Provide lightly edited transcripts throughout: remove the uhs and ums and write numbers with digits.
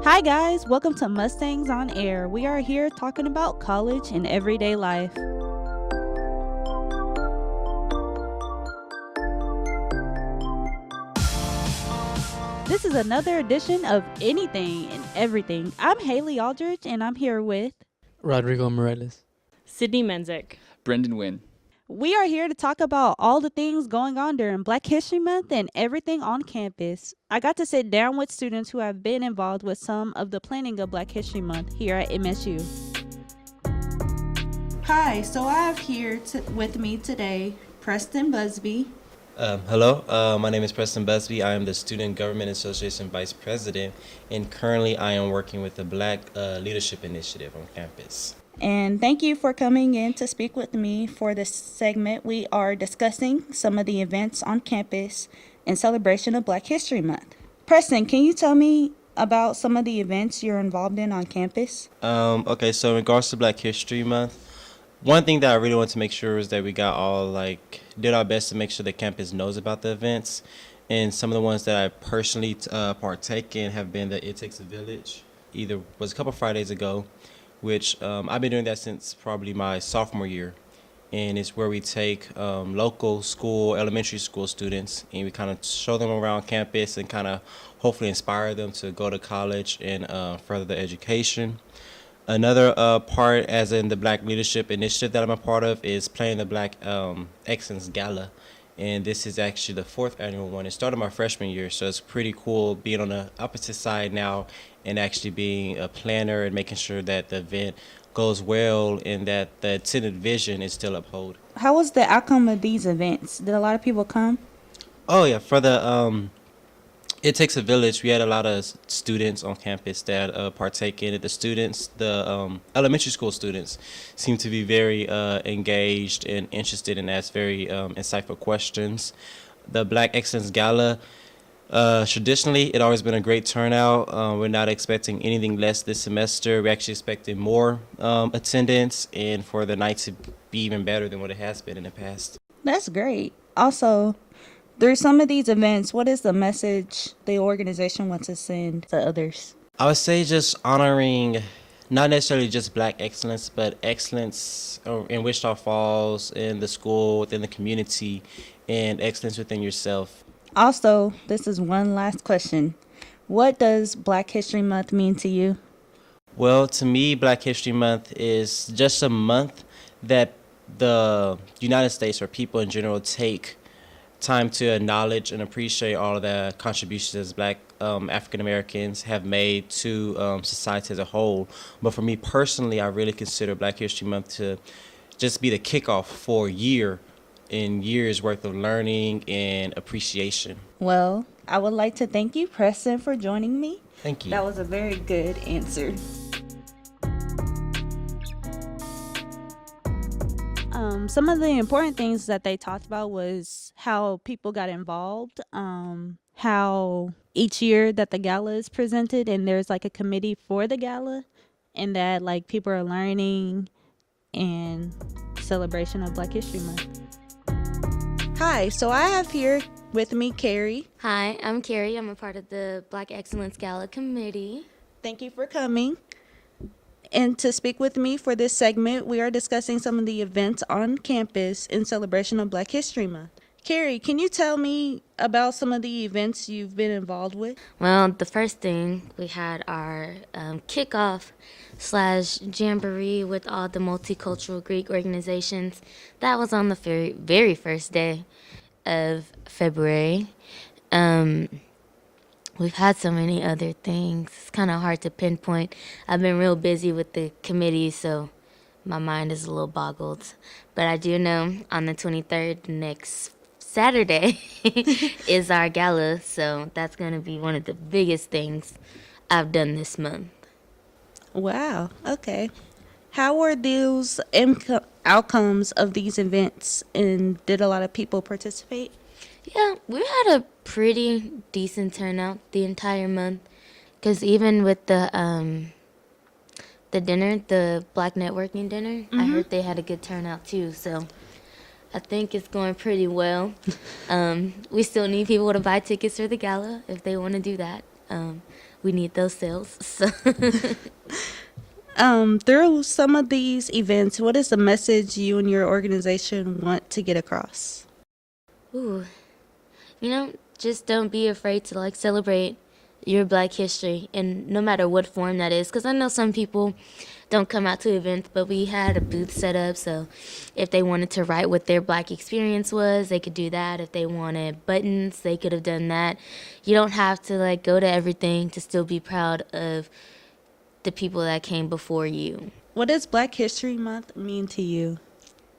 Hi, guys. Welcome to Mustangs on Air. We are here talking about college and everyday life. This is another edition of Anything and Everything. I'm Halie Aldrige, and I'm here with. Rodrigo Mireles. Cydney Menzik. Brendan Wynne. We are here to talk about all the things going on during Black History Month and everything on campus. I got to sit down with students who have been involved with some of the planning of Black History Month here at MSU. Hi, so I have here with me today Preston Busby. Hello, my name is Preston Busby. I am the Student Government Association Vice President, and currently I am working with the Black Leadership Initiative on campus. And thank you for coming in to speak with me for this segment. We are discussing some of the events on campus in celebration of Black History Month. Preston, can you tell me about some of the events you're involved in on campus? Okay, so in regards to Black History Month, one thing that I really want to make sure is that we got did our best to make sure the campus knows about the events. And some of the ones that I personally partake in have been the It Takes a Village. Was a couple Fridays ago, which I've been doing that since probably my sophomore year. And it's where we take local elementary school students, and we kind of show them around campus and kind of hopefully inspire them to go to college and further their education. Another part, as in the Black Leadership Initiative that I'm a part of, is playing the Black Excellence Gala. And this is actually the 4th annual one. It started my freshman year, so it's pretty cool being on the opposite side now and actually being a planner and making sure that the event goes well and that the intended vision is still upheld. How was the outcome of these events? Did a lot of people come? Oh, yeah. For the It Takes a Village, we had a lot of students on campus that partake in it. The elementary school students seem to be very engaged and interested and ask very insightful questions. The Black Excellence Gala, traditionally, it always been a great turnout. We're not expecting anything less this semester. We're actually expecting more attendance and for the night to be even better than what it has been in the past. That's great. Also, through some of these events, what is the message the organization wants to send to others? I would say just honoring not necessarily just Black excellence, but excellence in Wichita Falls, in the school, within the community, and excellence within yourself. Also, this is one last question. What does Black History Month mean to you? Well, to me, Black History Month is just a month that the United States or people in general take time to acknowledge and appreciate all of the contributions as Black African Americans have made to society as a whole. But for me personally, I really consider Black History Month to just be the kickoff for a years worth of learning and appreciation. Well, I would like to thank you, Preston, for joining me. Thank you. That was a very good answer. Some of the important things that they talked about was how people got involved, how each year that the gala is presented and there's like a committee for the gala, and that like people are learning and celebration of Black History Month. Hi, so I have here with me Carrie. Hi, I'm Carrie. I'm a part of the Black Excellence Gala Committee. Thank you for coming. And to speak with me for this segment, we are discussing some of the events on campus in celebration of Black History Month. Carrie, can you tell me about some of the events you've been involved with? Well, the first thing, we had our kickoff / jamboree with all the multicultural Greek organizations. That was on the very first day of February. We've had so many other things. It's kind of hard to pinpoint. I've been real busy with the committee, so my mind is a little boggled. But I do know on the 23rd, next Saturday, is our gala, so that's going to be one of the biggest things I've done this month. Wow, okay. How were those outcomes of these events, and did a lot of people participate? Yeah, we had a pretty decent turnout the entire month, because even with the dinner, the Black Networking dinner, I heard they had a good turnout too, so I think it's going pretty well. We still need people to buy tickets for the gala if they want to do that. we need those sales. So Through some of these events, what is the message you and your organization want to get across? ooh, just don't be afraid to like celebrate your Black history, and no matter what form that is, because I know some people don't come out to events, but we had a booth set up, so if they wanted to write what their Black experience was, they could do that. If they wanted buttons, they could have done that. You don't have to like go to everything to still be proud of the people that came before you. What does Black History Month mean to you?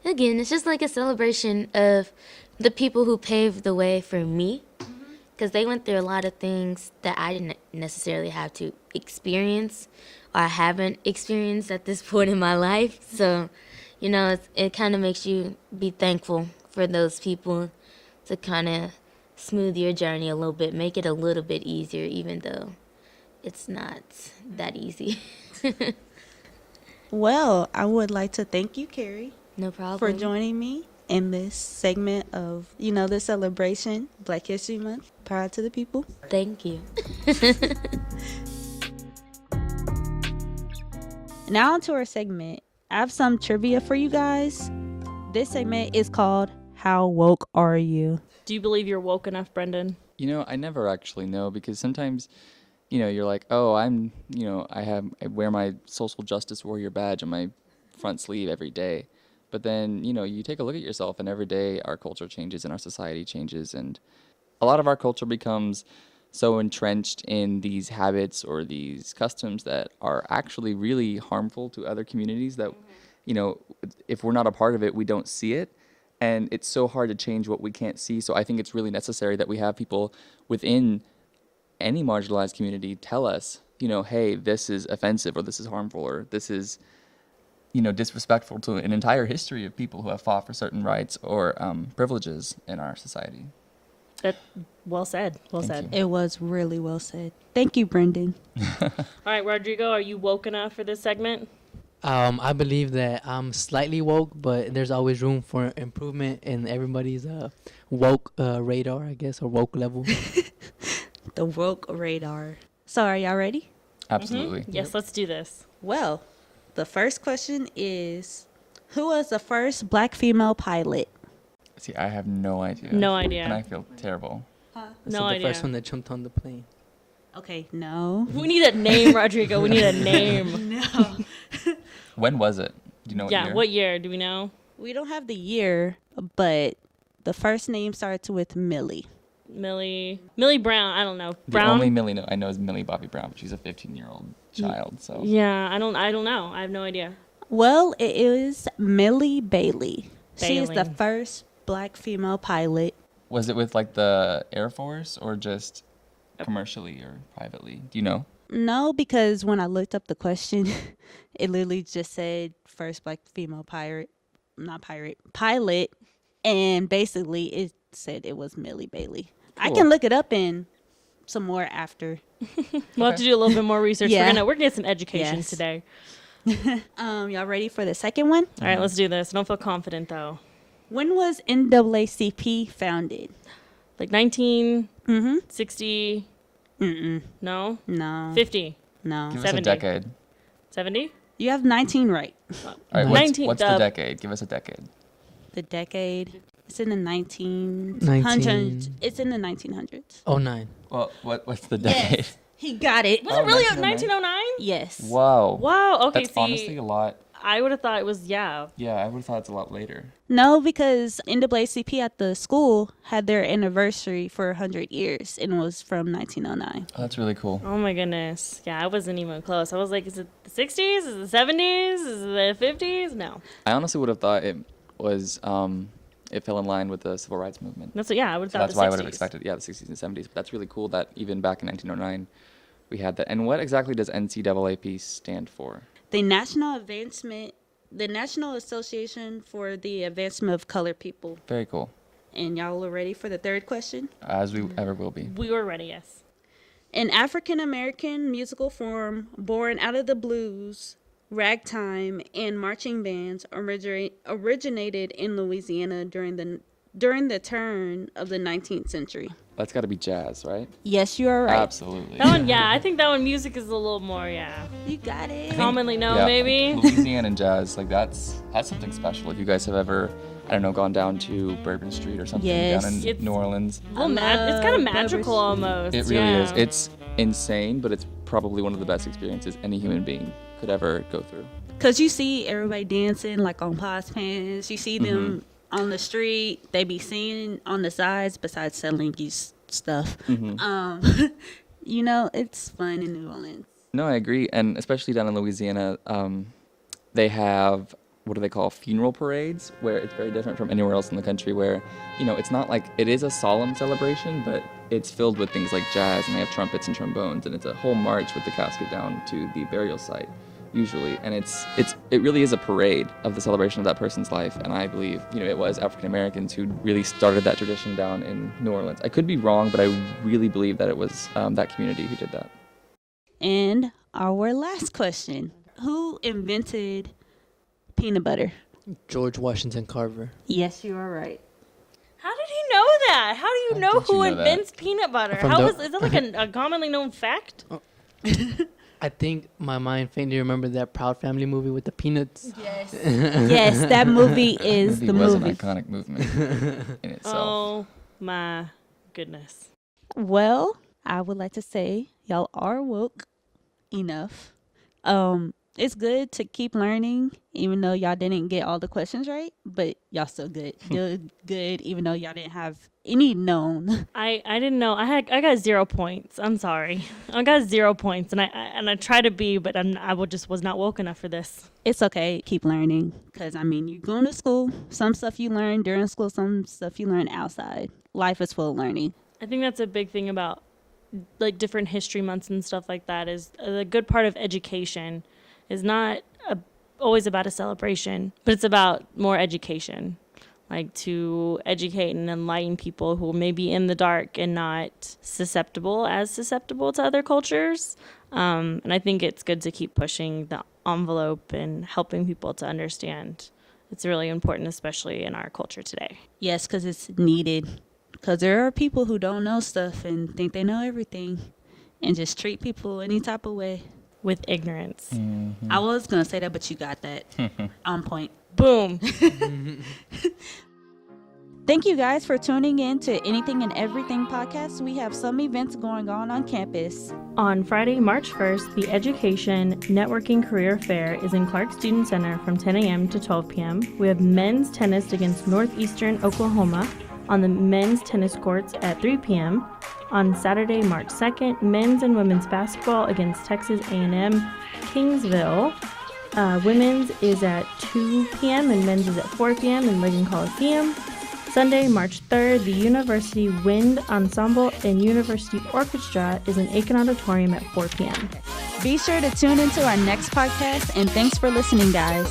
Again, it's just like a celebration of the people who paved the way for me, because they went through a lot of things that I didn't necessarily have to experience, or I haven't experienced at this point in my life. So, it kind of makes you be thankful for those people to kind of smooth your journey a little bit, make it a little bit easier, even though it's not that easy. Well, I would like to thank you, Carrie, No problem. for joining me in this segment of, the celebration, Black History Month. Proud to the people. Thank you. Now onto our segment. I have some trivia for you guys. This segment is called How Woke Are You? Do you believe you're woke enough, Brendan? I never actually know, because sometimes, you're like, oh, I wear my social justice warrior badge on my front sleeve every day. But then, you take a look at yourself, and every day our culture changes and our society changes. And a lot of our culture becomes so entrenched in these habits or these customs that are actually really harmful to other communities that, if we're not a part of it, we don't see it. And it's so hard to change what we can't see. So I think it's really necessary that we have people within any marginalized community tell us, hey, this is offensive, or this is harmful, or this is, disrespectful to an entire history of people who have fought for certain rights or privileges in our society. Well said. Well Thank said. you. It was really well said. Thank you, Brendan. All right, Rodrigo, are you woke enough for this segment? I believe that I'm slightly woke, but there's always room for improvement in everybody's woke radar, I guess, or woke level. The woke radar. So are y'all ready? Absolutely. Yes, let's do this. Well, the first question is, who was the first Black female pilot? See, I have no idea. No idea. And I feel terrible. This No is the idea. first one that jumped on the plane. Okay, no. We need a name, Rodrigo. We need a name. No. When was it? Do you know what Yeah, year? what year? Do we know? We don't have the year, but the first name starts with Millie. Millie Brown. I don't know. The Brown. only Millie I know is Millie Bobby Brown, but she's a 15-year-old child, so. Yeah, I don't know. I have no idea. Well, it is Millie Bailey. She is the Bailey. first Black female pilot. Was it with like the Air Force or just commercially or privately? Do you know? No, because when I looked up the question, it literally just said first Black female pilot, and basically it said it was Millie Bailey. I Cool. can look it up in some more after. We'll have to do a little bit more research. Yeah. We're gonna get some education Yes. today. Y'all ready for the second one? All right, let's do this. I don't feel confident though. When was NAACP founded? Like 1960? Mm-hmm. No. No. 50? No. Give 70. us a decade. 70? You have 19 right. All right, 19 what's the decade? Give us a decade. The decade. It's in the 1900s. 19. It's in the 1900s. 09. Well, what's the decade? Yes. He got it. Was it really 1909? 1909? Yes. Wow. Wow. Okay. That's honestly a lot. I would have thought it was Yeah, I would have thought it's a lot later. No, because NAACP at the school had their anniversary for 100 years, and it was from 1909. Oh, that's really cool. Oh my goodness. Yeah, I wasn't even close. I was like, is it the 60s? Is it the 70s? Is it the 50s? No. I honestly would have thought it was, it fell in line with the civil rights movement. That's what, yeah, I would have So thought that's the why 60s. I would have expected, the 60s and 70s. But that's really cool that even back in 1909, we had that. And what exactly does NCAAP stand for? The National Association for the Advancement of Colored People. Very cool. And y'all are ready for the third question? As we ever will be. We were ready, yes. An African-American musical form born out of the blues, ragtime, and marching bands originated in Louisiana during the during the turn of the 19th century. That's got to be jazz, right? Yes, you are right. Absolutely. That one, yeah, I think that one music is a little more, yeah, You got it. commonly known, Yeah, maybe. like Louisiana and jazz, like that's something special. If you guys have ever, I don't know, gone down to Bourbon Street or something Yes. down in It's- New Orleans, Well, it's kind of love magical Bourbon almost. it really yeah. is. It's insane, but it's probably one of the best experiences any human being could ever go through. Because you see everybody dancing like on pots pans. You see them on the street. They be singing on the sides besides selling you stuff. You know, it's fun in New Orleans. No, I agree, and especially down in Louisiana, they have what do they call funeral parades, where it's very different from anywhere else in the country. Where it's not like it is a solemn celebration, but it's filled with things like jazz, and they have trumpets and trombones, and it's a whole march with the casket down to the burial site, usually, and it really is a parade of the celebration of that person's life. And I believe it was African Americans who really started that tradition down in New Orleans. I could be wrong, but I really believe that it was that community who did that. And our last question: who invented peanut butter? George Washington Carver. Yes, you are right. How did he know that? How do you know did you who know that? invents peanut butter? From How the- is that like a commonly known fact? I think my mind faintly remembered that Proud Family movie with the peanuts. Yes. Yes, that movie is It the was movie. an iconic movement in itself. Oh my goodness. Well, I would like to say y'all are woke enough. It's good to keep learning, even though y'all didn't get all the questions right, but y'all still good. Good, even though y'all didn't have any known. I didn't know. I got 0 points. I'm sorry. I got 0 points, and I try to be, but just was not woke enough for this. It's okay. Keep learning, because you're going to school. Some stuff you learn during school, some stuff you learn outside. Life is full of learning. I think that's a big thing about like different history months and stuff like that. Is a good part of education is not always about a celebration, but it's about more education, like to educate and enlighten people who may be in the dark and not susceptible to other cultures. And I think it's good to keep pushing the envelope and helping people to understand. It's really important, especially in our culture today. Yes, because it's needed. Because there are people who don't know stuff and think they know everything and just treat people any type of way. With ignorance. I was going to say that, but you got that on point. Boom. Thank you guys for tuning in to Anything and Everything podcast. We have some events going on campus. On Friday, March 1st, the Education Networking Career Fair is in Clark Student Center from 10 a.m. to 12 p.m. We have men's tennis against Northeastern Oklahoma on the men's tennis courts at 3 p.m. On Saturday, March 2nd, men's and women's basketball against Texas A&M Kingsville. Women's is at 2 p.m. and men's is at 4 p.m. in Lincoln Coliseum. Sunday, March 3rd, the University Wind Ensemble and University Orchestra is in Aiken Auditorium at 4 p.m. Be sure to tune into our next podcast, and thanks for listening, guys.